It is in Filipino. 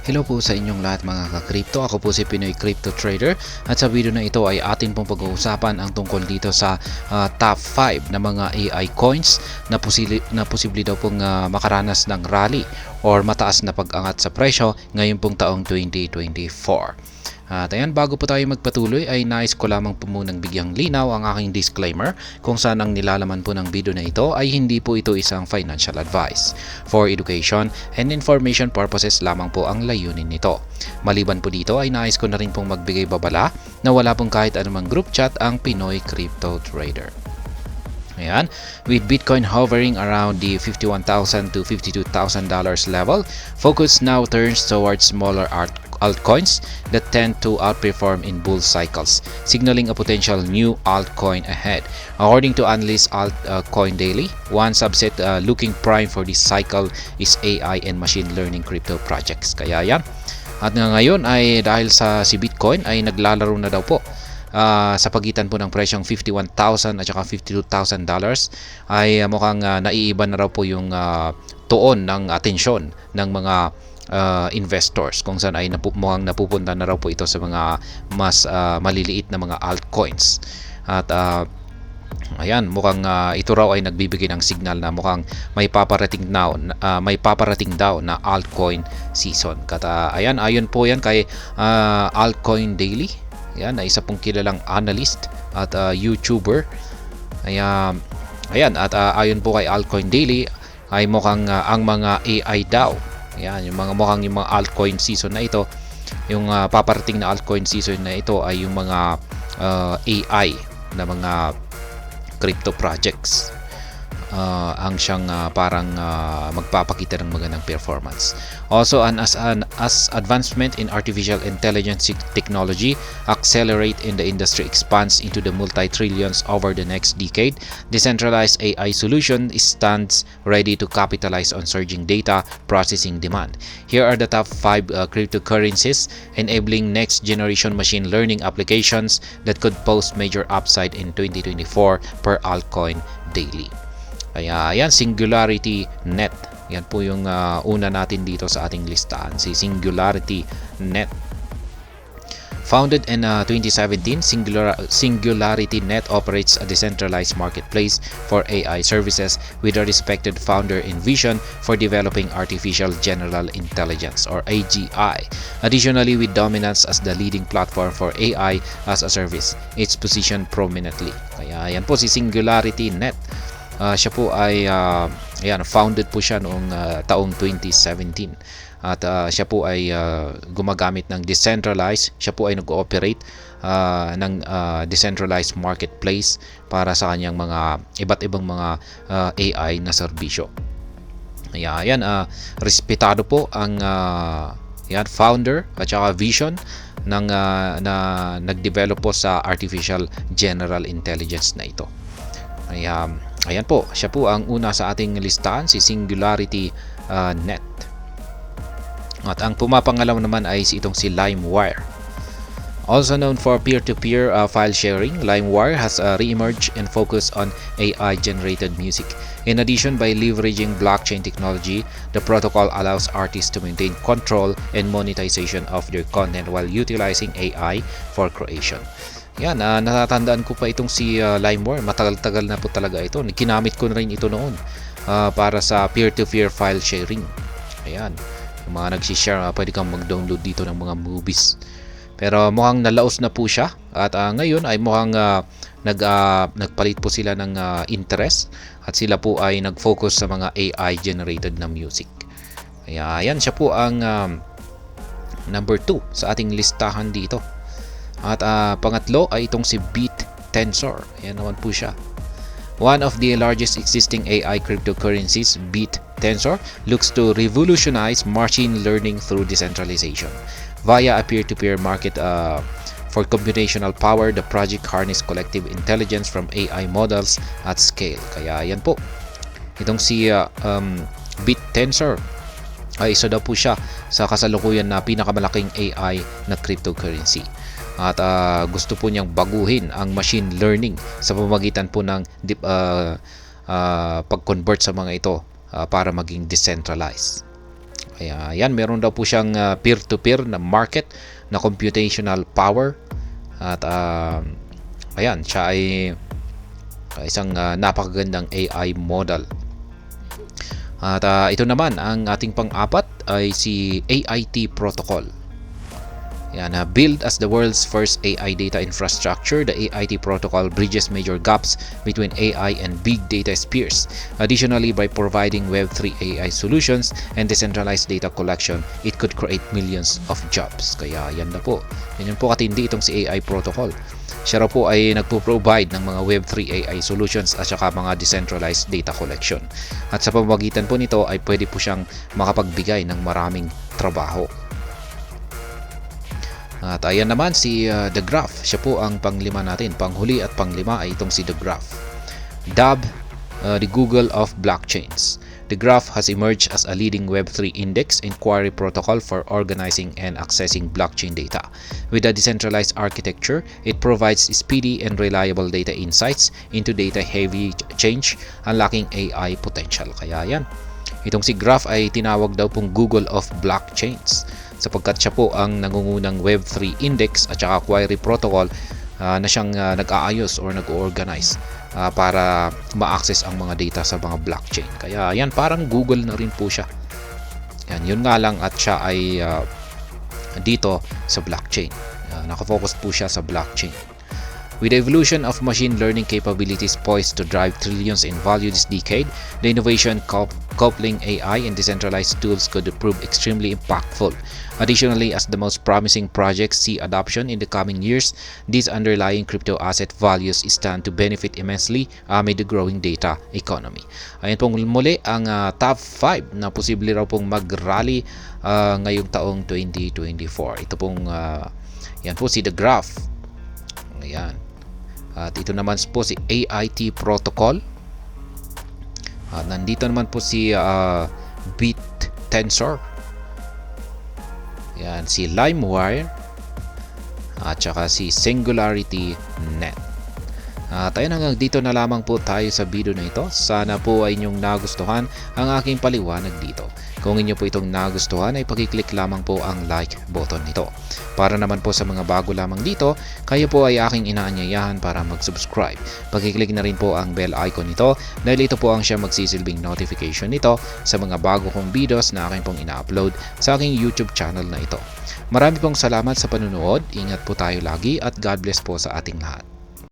Hello po sa inyong lahat mga ka-crypto. Ako po si Pinoy Crypto Trader at sa video na ito ay atin pong pag-uusapan ang tungkol dito sa top 5 na mga AI coins na posible daw pong makaranas ng rally or mataas na pag-angat sa presyo ngayon pong taong 2024. At ayan, bago po tayo magpatuloy ay nais ko lamang po munang bigyang linaw ang aking disclaimer kung saan ang nilalaman po ng video na ito ay hindi po ito isang financial advice. For education and information purposes lamang po ang layunin nito. Maliban po dito ay nais ko na rin pong magbigay babala na wala pong kahit anumang group chat ang Pinoy Crypto Trader. Ayan, with Bitcoin hovering around the $51,000 to $52,000 level, focus now turns towards smaller altcoins that tend to outperform in bull cycles, signaling a potential new altcoin ahead. According to analyst Altcoin Daily, one subset looking prime for this cycle is AI and machine learning crypto projects. Kaya yan. At ngayon ay dahil si Bitcoin ay naglalaro na daw po sa pagitan po ng presyong $51,000 at saka $52,000 ay mukhang naiiba na raw po yung tuon ng atensyon ng mga investors kung saan ay mukhang napupunta na raw po ito sa mga mas maliliit na mga altcoins. At ayan, mukhang ito raw ay nagbibigay ng signal na mukhang may paparating daw na altcoin season. Ayan, ayon po yan kay Altcoin Daily. Ayan, na isa pong kilalang analyst at YouTuber. Ayan, at ayon po kay Altcoin Daily ay mukhang ang mga AI daw. Ayan, yung mga altcoin season na ito, yung paparating na altcoin season na ito ay yung mga AI na mga crypto projects ang siyang parang magpapakita ng magandang performance. Also, as advancement in artificial intelligence technology accelerate in the industry expands into the multi-trillions over the next decade, decentralized AI solution stands ready to capitalize on surging data processing demand. Here are the top 5 cryptocurrencies enabling next-generation machine learning applications that could post major upside in 2024 per Altcoin Daily. Kaya ayan, Singularity Net. Yan po yung una natin dito sa ating listahan, si Singularity Net. Founded in 2017, Singularity Net operates a decentralized marketplace for AI services with a respected founder in vision for developing artificial general intelligence or AGI. Additionally, with dominance as the leading platform for AI as a service, it's positioned prominently. Kaya yan po si Singularity Net. Siya po ay founded po siya noong taong 2017 at siya po ay gumagamit ng decentralized, siya po ay nag-ooperate ng decentralized marketplace para sa kanyang mga iba't ibang mga AI na serbisyo. Ayan, respetado po ang founder at saka vision ng na nag-develop po sa artificial general intelligence na ito. Ayan po, siya po ang una sa ating listahan, si Singularity Net. At ang pumapangalaw naman ay itong si LimeWire. Also known for peer-to-peer file sharing, LimeWire has re-emerged and focused on AI-generated music. In addition, by leveraging blockchain technology, the protocol allows artists to maintain control and monetization of their content while utilizing AI for creation. Yan, natatandaan ko pa itong si LimeWire. Matagal-tagal na po talaga ito. Ginamit ko na rin ito noon para sa peer-to-peer file sharing. Ayan, yung mga nagsishare, pwede kang mag-download dito ng mga movies. Pero mukhang nalaos na po siya. At ngayon ay mukhang nagpalit po sila ng interest. At sila po ay nag-focus sa mga AI-generated na music. Kaya ayan, siya po ang number 2 sa ating listahan dito. At pangatlo ay itong si BitTensor. Ayan naman po siya. One of the largest existing AI cryptocurrencies, BitTensor, looks to revolutionize machine learning through decentralization. Via a peer-to-peer market for computational power, the project harness collective intelligence from AI models at scale. Kaya yan po. Itong si BitTensor ay isa daw po siya sa kasalukuyan na pinakamalaking AI na cryptocurrency. At gusto po niyang baguhin ang machine learning sa pamamagitan po ng pag-convert sa mga ito para maging decentralized. Kaya yan, meron daw po siyang peer-to-peer na market na computational power. At ayan, siya ay isang napakagandang AI model. At ito naman, ang ating pang-apat ay si AIT Protocol. Yan, built as the world's first AI data infrastructure, the AIT protocol bridges major gaps between AI and big data spheres. Additionally, by providing Web3 AI solutions and decentralized data collection, it could create millions of jobs. Kaya yan na po. Yan po katindi itong si AI protocol. Siya raw po ay nagpo-provide ng mga Web3 AI solutions at saka mga decentralized data collection. At sa pamamagitan po nito ay pwede po siyang makapagbigay ng maraming trabaho. At ayan naman si The Graph. Siya po ang panglima natin. Panghuli at panglima ay itong si The Graph. Dubbed the Google of blockchains, The Graph has emerged as a leading Web3 index inquiry protocol for organizing and accessing blockchain data. With a decentralized architecture, it provides speedy and reliable data insights into data-heavy change, unlocking AI potential. Kaya yan. Itong si Graph ay tinawag daw pong Google of blockchains, sapagkat siya po ang nangungunang Web3 index at saka query protocol na siyang nag-aayos or nag-organize para ma-access ang mga data sa mga blockchain. Kaya yan, parang Google na rin po siya. Yan, yun nga lang at siya ay dito sa blockchain. Nakafocus po siya sa blockchain. With the evolution of machine learning capabilities poised to drive trillions in value this decade, the innovation coupling AI and decentralized tools could prove extremely impactful. Additionally, as the most promising projects see adoption in the coming years, these underlying crypto asset values stand to benefit immensely amid the growing data economy. Ayan pong muli ang top 5 na posible raw pong mag-rally ngayong taong 2024. Ito pong yan po si The Graph. Ayan. At ito naman po si AIT Protocol. At nandito naman po si BitTensor. Yan, si LimeWire. At saka si SingularityNet. At ayun, hanggang dito na lamang po tayo sa video na ito. Sana po ay inyong nagustuhan ang aking paliwanag dito. Kung inyo po itong nagustuhan ay pag-click lamang po ang like button nito. Para naman po sa mga bago lamang dito, kayo po ay aking inaanyayahan para mag-subscribe. Pag-click na rin po ang bell icon nito dahil ito po ang siya magsisilbing notification nito sa mga bago kong videos na aking pong ina-upload sa aking YouTube channel na ito. Marami pong salamat sa panunood, ingat po tayo lagi at God bless po sa ating lahat.